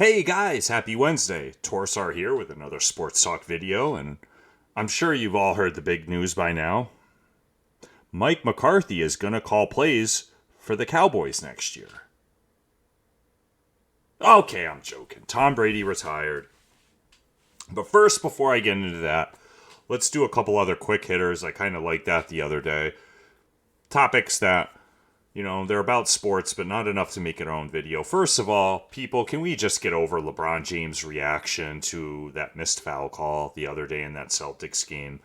Hey guys, happy Wednesday. Torsar here with another sports talk video, and I'm sure you've all heard the big news by now. Mike McCarthy is going to call plays for the Cowboys next year. Okay, I'm joking. Tom Brady retired. But first, before I get into that, let's do a couple other quick hitters. I kind of liked that the other day. Topics that they're about sports, but not enough to make it our own video. First of all, people, can we just get over LeBron James' reaction to that missed foul call the other day in that Celtics game?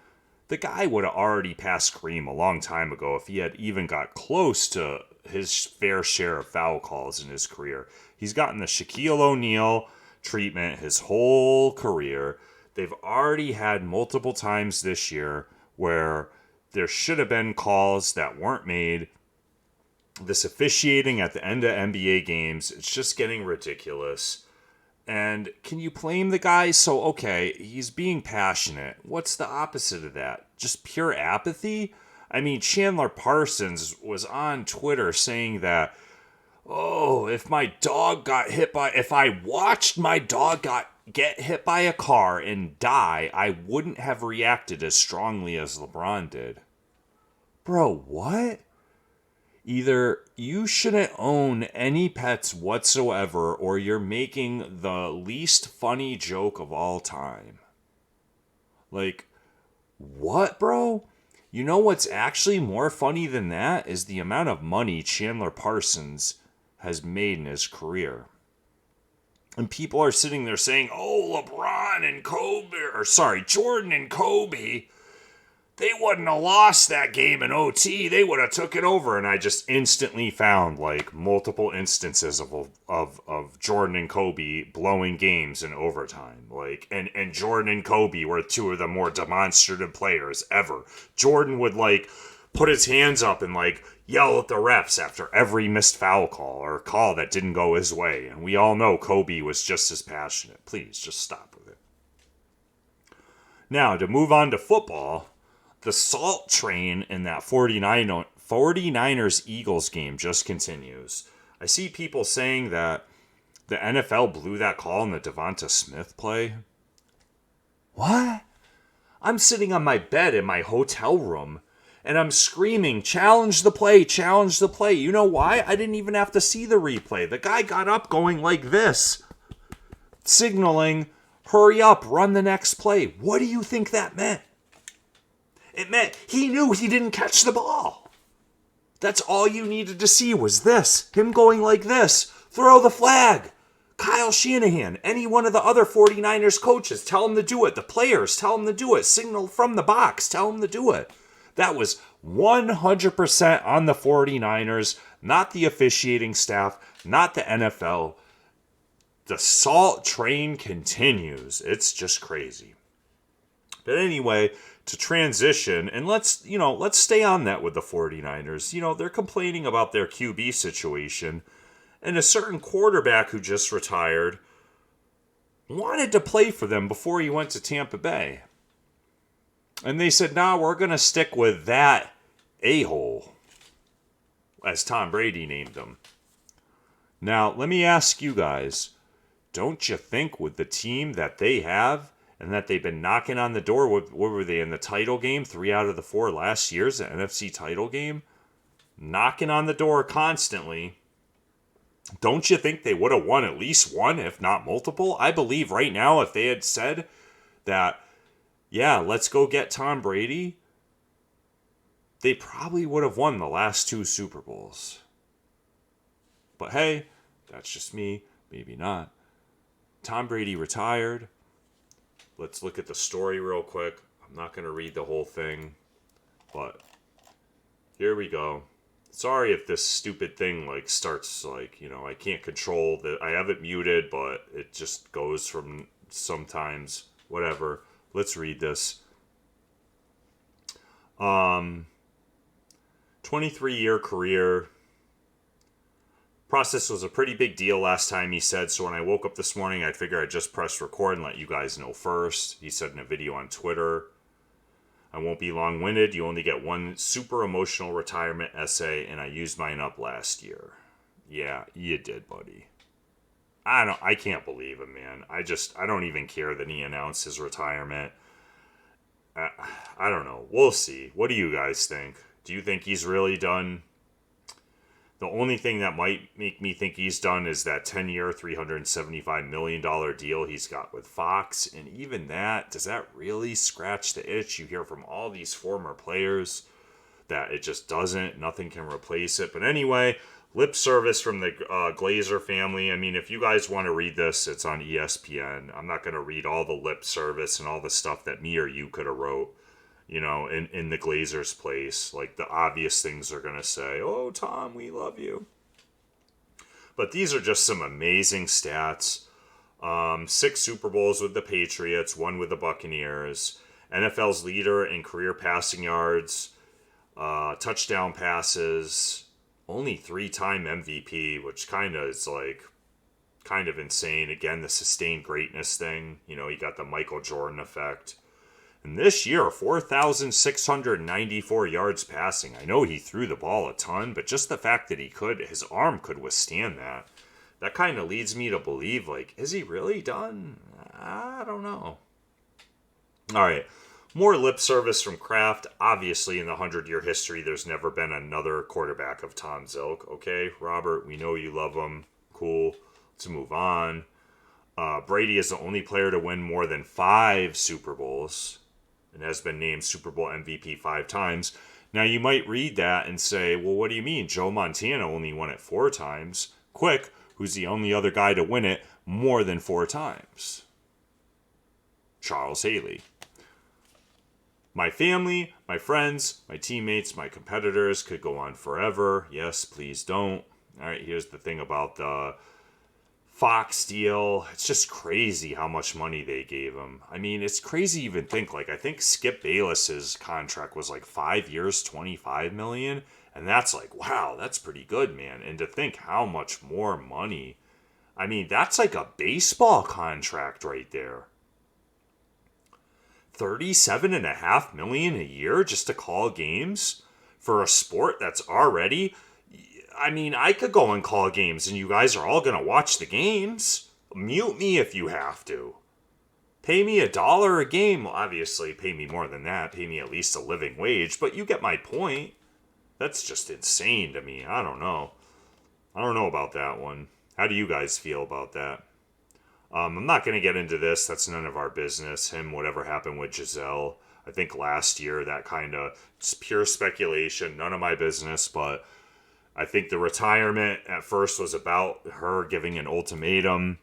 The guy would have already passed Kareem a long time ago if he had even got close to his fair share of foul calls in his career. He's gotten the Shaquille O'Neal treatment his whole career. They've already had multiple times this year where there should have been calls that weren't made. This officiating at the end of NBA games, it's just getting ridiculous. And can you blame the guy? So, okay, he's being passionate. What's the opposite of that? Just pure apathy? I mean, Chandler Parsons was on Twitter saying that, oh, if I watched my dog get hit by a car and die, I wouldn't have reacted as strongly as LeBron did. Bro, what? Either you shouldn't own any pets whatsoever, or you're making the least funny joke of all time. Like, what, bro? You know what's actually more funny than that is the amount of money Chandler Parsons has made in his career. And people are sitting there saying, oh, Jordan and Kobe, they wouldn't have lost that game in OT. They would have took it over. And I just instantly found like multiple instances of Jordan and Kobe blowing games in overtime. And Jordan and Kobe were two of the more demonstrative players ever. Jordan would put his hands up and yell at the refs after every missed foul call or call that didn't go his way. And we all know Kobe was just as passionate. Please just stop with it. Now, to move on to football, the salt train in that 49ers-Eagles game just continues. I see people saying that the NFL blew that call in the Devonta Smith play. What? I'm sitting on my bed in my hotel room, and I'm screaming, challenge the play, challenge the play. You know why? I didn't even have to see the replay. The guy got up going like this, signaling, hurry up, run the next play. What do you think that meant? It meant he knew he didn't catch the ball. That's all you needed to see was this. Him going like this. Throw the flag. Kyle Shanahan, any one of the other 49ers coaches, tell him to do it. The players, tell him to do it. Signal from the box, tell him to do it. That was 100% on the 49ers, not the officiating staff, not the NFL. The salt train continues. It's just crazy. But anyway, to transition, and let's stay on that with the 49ers. They're complaining about their QB situation, and a certain quarterback who just retired wanted to play for them before he went to Tampa Bay. And they said, nah, we're going to stick with that a-hole, as Tom Brady named him. Now, let me ask you guys, don't you think with the team that they have, and that they've been knocking on the door, what were they in the title game? 3 out of the 4 last year's, the NFC title game? Knocking on the door constantly. Don't you think they would have won at least one, if not multiple? I believe right now if they had said that, yeah, let's go get Tom Brady, they probably would have won the last 2 Super Bowls. But hey, that's just me. Maybe not. Tom Brady retired. Let's look at the story real quick. I'm not going to read the whole thing, but here we go. Sorry if this stupid thing starts I can't control that. I have it muted, but it just goes from sometimes whatever. Let's read this. 23-year career. Process was a pretty big deal last time, he said, so when I woke up this morning, I figured I'd just press record and let you guys know first. He said in a video on Twitter, I won't be long-winded. You only get one super emotional retirement essay, and I used mine up last year. Yeah, you did, buddy. I can't believe him, man. I don't even care that he announced his retirement. I don't know. We'll see. What do you guys think? Do you think he's really done? The only thing that might make me think he's done is that 10-year, $375 million deal he's got with Fox. And even that, does that really scratch the itch? You hear from all these former players that it just doesn't. Nothing can replace it. But anyway, lip service from the Glazer family. I mean, if you guys want to read this, it's on ESPN. I'm not going to read all the lip service and all the stuff that me or you could have wrote, in the Glazers' place. Like, the obvious things they're going to say, oh, Tom, we love you. But these are just some amazing stats. 6 Super Bowls with the Patriots, 1 with the Buccaneers. NFL's leader in career passing yards, touchdown passes, only 3-time MVP, which kind of is kind of insane. Again, the sustained greatness thing. You got the Michael Jordan effect. And this year, 4,694 yards passing. I know he threw the ball a ton, but just the fact that his arm could withstand that, that kind of leads me to believe, is he really done? I don't know. All right. More lip service from Kraft. Obviously, in the 100-year history, there's never been another quarterback of Tom's ilk. Okay, Robert, we know you love him. Cool. Let's move on. Brady is the only player to win more than 5 Super Bowls and has been named Super Bowl MVP 5 times. Now, you might read that and say, well, what do you mean? Joe Montana only won it 4 times. Quick, who's the only other guy to win it more than 4 times? Charles Haley. My family, my friends, my teammates, my competitors could go on forever. Yes, please don't. All right, here's the thing about the Fox deal. It's just crazy how much money they gave him. I mean, it's crazy to even think. I think Skip Bayless's contract was 5 years, $25 million. And that's wow, that's pretty good, man. And to think how much more money. I mean, that's like a baseball contract right there. $37.5 million a year just to call games for a sport that's already... I mean, I could go and call games and you guys are all going to watch the games. Mute me if you have to. Pay me $1 a game. Well, obviously, pay me more than that. Pay me at least a living wage. But you get my point. That's just insane to me. I don't know. I don't know about that one. How do you guys feel about that? I'm not going to get into this. That's none of our business. Whatever happened with Giselle. I think last year that it's pure speculation. None of my business. But I think the retirement at first was about her giving an ultimatum.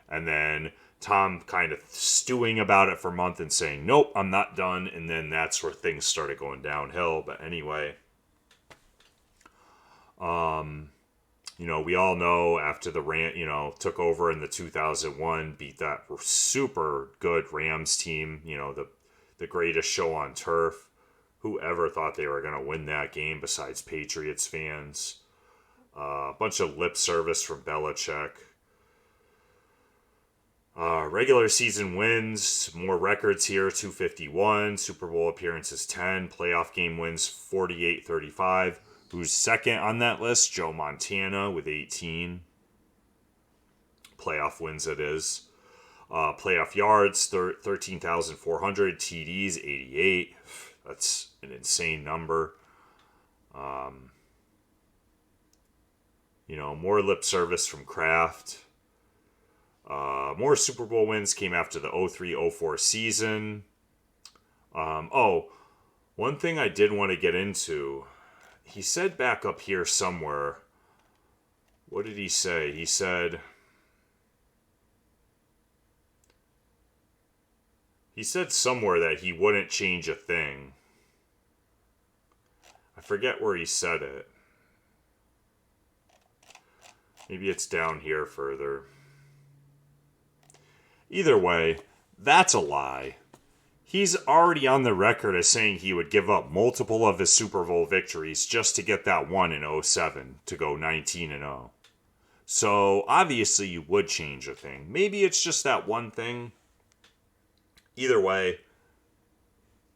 And then Tom kind of stewing about it for a month and saying, nope, I'm not done. And then that's where things started going downhill. But anyway, we all know after the took over in the 2001, beat that super good Rams team, the greatest show on turf. Whoever thought they were going to win that game besides Patriots fans? A bunch of lip service from Belichick. Regular season wins, more records here, 251. Super Bowl appearances, 10. Playoff game wins, 48-35. Who's second on that list? Joe Montana with 18. Playoff wins, it is. Playoff yards, 13,400. TDs, 88. That's an insane number. More lip service from Kraft. More Super Bowl wins came after the 03-04 season. One thing I did want to get into. He said back up here somewhere. What did he say? He said somewhere that he wouldn't change a thing. I forget where he said it. Maybe it's down here further. Either way, that's a lie. He's already on the record as saying he would give up multiple of his Super Bowl victories just to get that one in 07 to go 19-0. So, obviously you would change a thing. Maybe it's just that one thing. Either way,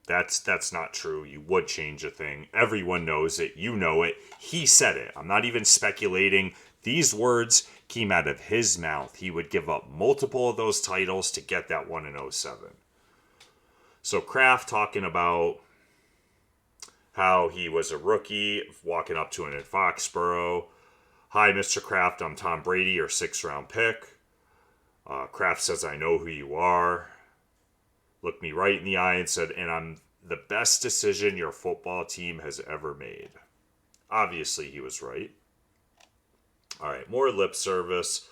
that's not true. You would change a thing. Everyone knows it. You know it. He said it. I'm not even speculating. These words came out of his mouth, he would give up multiple of those titles to get that one in '07. So Kraft talking about how he was a rookie walking up to him in Foxborough. Hi, Mr. Kraft, I'm Tom Brady, your 6th-round pick. Kraft says, I know who you are. Looked me right in the eye and said, and I'm the best decision your football team has ever made. Obviously, he was right. All right, more lip service,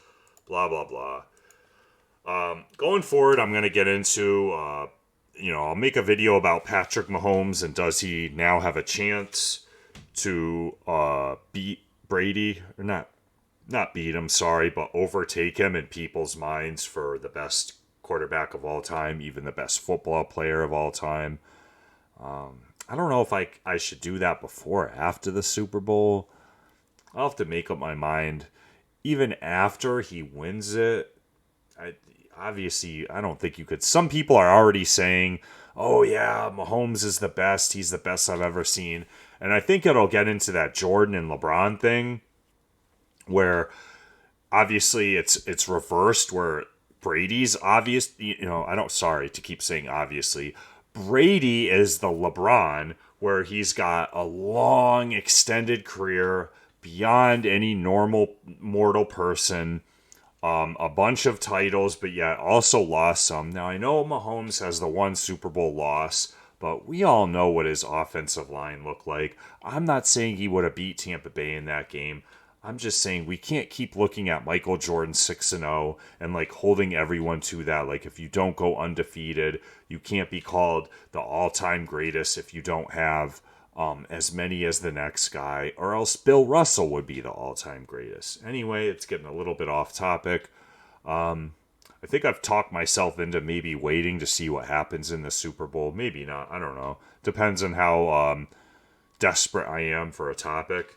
blah, blah, blah. Going forward, I'm going to get into, I'll make a video about Patrick Mahomes and does he now have a chance to beat Brady, or not beat him, sorry, but overtake him in people's minds for the best quarterback of all time, even the best football player of all time. I don't know if I should do that before or after the Super Bowl. I'll have to make up my mind. Even after he wins it, I don't think you could. Some people are already saying, oh yeah, Mahomes is the best. He's the best I've ever seen. And I think it'll get into that Jordan and LeBron thing where obviously it's reversed where Brady's obvious, sorry to keep saying obviously. Brady is the LeBron where he's got a long extended career beyond any normal mortal person. A bunch of titles, but yet also lost some. Now, I know Mahomes has the one Super Bowl loss, but we all know what his offensive line looked like. I'm not saying he would have beat Tampa Bay in that game. I'm just saying we can't keep looking at Michael Jordan 6-0 and like holding everyone to that. Like if you don't go undefeated, you can't be called the all-time greatest if you don't have as many as the next guy, or else Bill Russell would be the all-time greatest. Anyway, it's getting a little bit off topic. I think I've talked myself into maybe waiting to see what happens in the Super Bowl. Maybe not. I don't know. Depends on how desperate I am for a topic.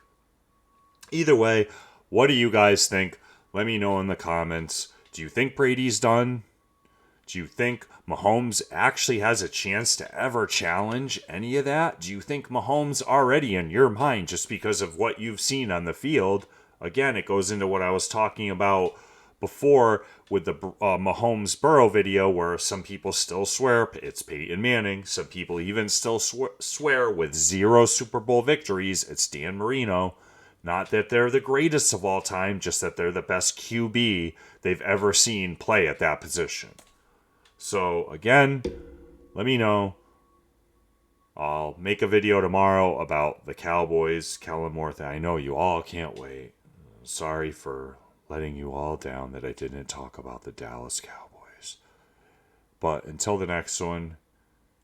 Either way, what do you guys think? Let me know in the comments. Do you think Brady's done? Do you think Mahomes actually has a chance to ever challenge any of that? Do you think Mahomes already in your mind, just because of what you've seen on the field? Again, it goes into what I was talking about before with the Mahomes-Burrow video where some people still swear it's Peyton Manning. Some people even still swear with 0 Super Bowl victories, it's Dan Marino. Not that they're the greatest of all time, just that they're the best QB they've ever seen play at that position. So, again, let me know. I'll make a video tomorrow about the Cowboys, Kellen Moore thing. I know you all can't wait. Sorry for letting you all down that I didn't talk about the Dallas Cowboys. But until the next one,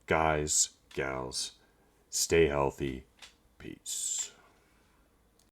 guys, gals, stay healthy. Peace.